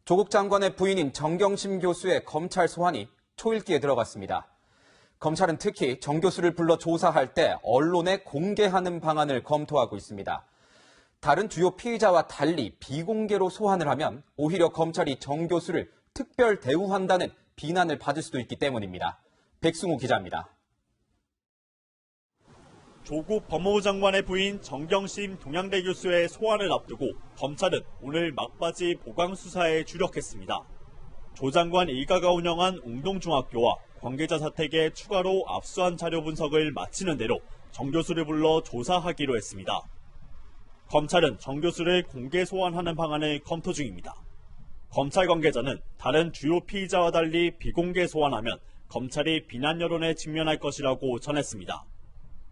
조국 장관의 부인인 정경심 교수의 검찰 소환이 초읽기에 들어갔습니다. 검찰은 특히 정 교수를 불러 조사할 때 언론에 공개하는 방안을 검토하고 있습니다. 다른 주요 피의자와 달리 비공개로 소환을 하면 오히려 검찰이 정 교수를 특별 대우한다는 비난을 받을 수도 있기 때문입니다. 백승우 기자입니다. 조국 법무부 장관의 부인 정경심 동양대 교수의 소환을 앞두고 검찰은 오늘 막바지 보강 수사에 주력했습니다. 조 장관 일가가 운영한 웅동중학교와 관계자 사택에 추가로 압수한 자료 분석을 마치는 대로 정 교수를 불러 조사하기로 했습니다. 검찰은 정 교수를 공개 소환하는 방안을 검토 중입니다. 검찰 관계자는 다른 주요 피의자와 달리 비공개 소환하면 검찰이 비난 여론에 직면할 것이라고 전했습니다.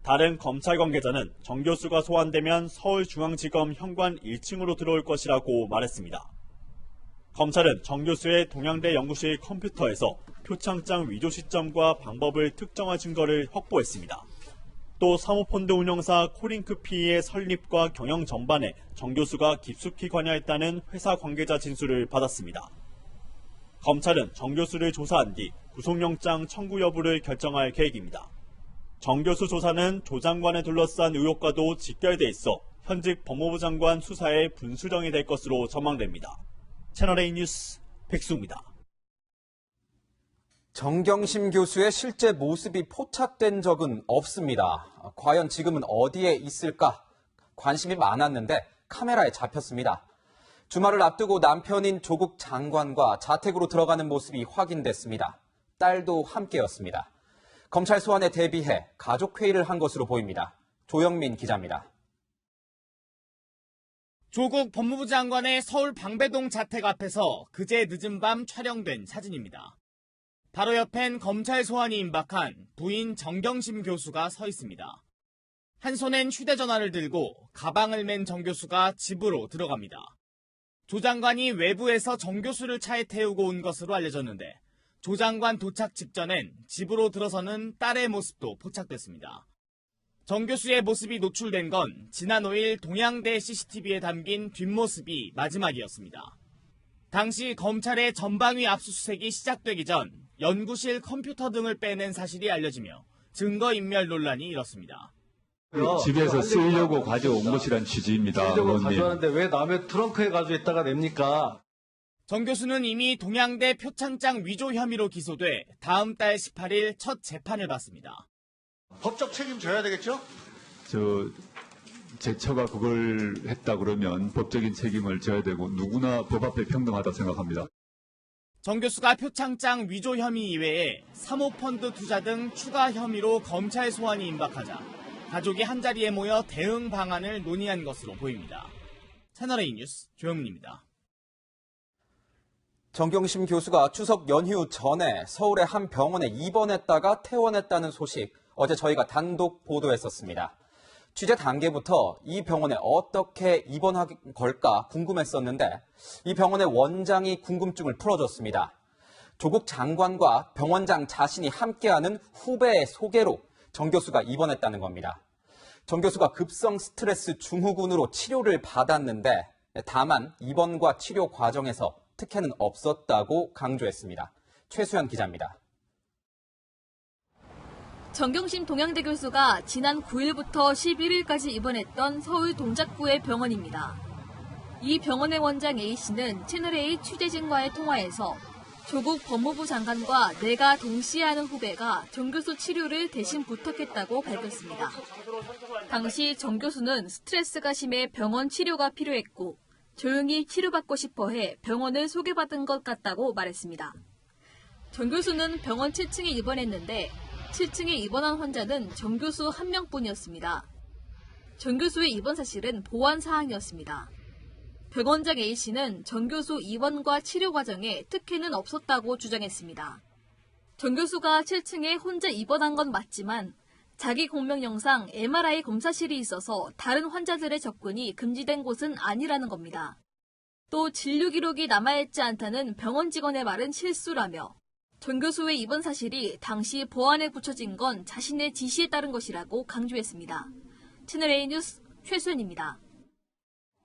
다른 검찰 관계자는 정 교수가 소환되면 서울중앙지검 현관 1층으로 들어올 것이라고 말했습니다. 검찰은 정 교수의 동양대 연구실 컴퓨터에서 표창장 위조 시점과 방법을 특정할 증거를 확보했습니다. 또 사모펀드 운영사 코링크피의 설립과 경영 전반에 정 교수가 깊숙이 관여했다는 회사 관계자 진술을 받았습니다. 검찰은 정 교수를 조사한 뒤 구속영장 청구 여부를 결정할 계획입니다. 정 교수 조사는 조 장관을 둘러싼 의혹과도 직결돼 있어 현직 법무부 장관 수사의 분수령이 될 것으로 전망됩니다. 채널A 뉴스 백수입니다. 정경심 교수의 실제 모습이 포착된 적은 없습니다. 과연 지금은 어디에 있을까? 관심이 많았는데 카메라에 잡혔습니다. 주말을 앞두고 남편인 조국 장관과 자택으로 들어가는 모습이 확인됐습니다. 딸도 함께였습니다. 검찰 소환에 대비해 가족회의를 한 것으로 보입니다. 조영민 기자입니다. 조국 법무부 장관의 서울 방배동 자택 앞에서 그제 늦은 밤 촬영된 사진입니다. 바로 옆엔 검찰 소환이 임박한 부인 정경심 교수가 서 있습니다. 한 손엔 휴대전화를 들고 가방을 맨 정 교수가 집으로 들어갑니다. 조 장관이 외부에서 정 교수를 차에 태우고 온 것으로 알려졌는데 조 장관 도착 직전엔 집으로 들어서는 딸의 모습도 포착됐습니다. 정 교수의 모습이 노출된 건 지난 5일 동양대 CCTV에 담긴 뒷모습이 마지막이었습니다. 당시 검찰의 전방위 압수수색이 시작되기 전 연구실 컴퓨터 등을 빼낸 사실이 알려지며 증거인멸 논란이 일었습니다. 집에서 쓰려고 가져온 것이란 취지입니다. 쓰려고 가져왔는데 왜 남의 트렁크에 가져있다가 냅니까? 정 교수는 이미 동양대 표창장 위조 혐의로 기소돼 다음 달 18일 첫 재판을 받습니다. 법적 책임 져야 되겠죠? 제 처가 그걸 했다 그러면 법적인 책임을 져야 되고 누구나 법 앞에 평등하다 생각합니다. 정 교수가 표창장 위조 혐의 이외에 사모펀드 투자 등 추가 혐의로 검찰 소환이 임박하자 가족이 한자리에 모여 대응 방안을 논의한 것으로 보입니다. 채널A 뉴스 조영민입니다. 정경심 교수가 추석 연휴 전에 서울의 한 병원에 입원했다가 퇴원했다는 소식 어제 저희가 단독 보도했었습니다. 취재 단계부터 이 병원에 어떻게 입원한 걸까 궁금했었는데 이 병원의 원장이 궁금증을 풀어줬습니다. 조국 장관과 병원장 자신이 함께하는 후배의 소개로 정 교수가 입원했다는 겁니다. 정 교수가 급성 스트레스 증후군으로 치료를 받았는데 다만 입원과 치료 과정에서 특혜는 없었다고 강조했습니다. 최수연 기자입니다. 정경심 동양대 교수가 지난 9일부터 11일까지 입원했던 서울 동작구의 병원입니다. 이 병원의 원장 A씨는 채널A 취재진과의 통화에서 조국 법무부 장관과 내가 동시에 하는 후배가 정 교수 치료를 대신 부탁했다고 밝혔습니다. 당시 정 교수는 스트레스가 심해 병원 치료가 필요했고 조용히 치료받고 싶어해 병원을 소개받은 것 같다고 말했습니다. 정 교수는 병원 7층에 입원했는데 7층에 입원한 환자는 정 교수 한 명뿐이었습니다. 정 교수의 입원 사실은 보안 사항이었습니다. 병원장 A씨는 정 교수 입원과 치료 과정에 특혜는 없었다고 주장했습니다. 정 교수가 7층에 혼자 입원한 건 맞지만 자기 공명영상 MRI 검사실이 있어서 다른 환자들의 접근이 금지된 곳은 아니라는 겁니다. 또 진료 기록이 남아있지 않다는 병원 직원의 말은 실수라며 정 교수의 입원 사실이 당시 보안에 붙여진 건 자신의 지시에 따른 것이라고 강조했습니다. 채널A 뉴스 최수연입니다.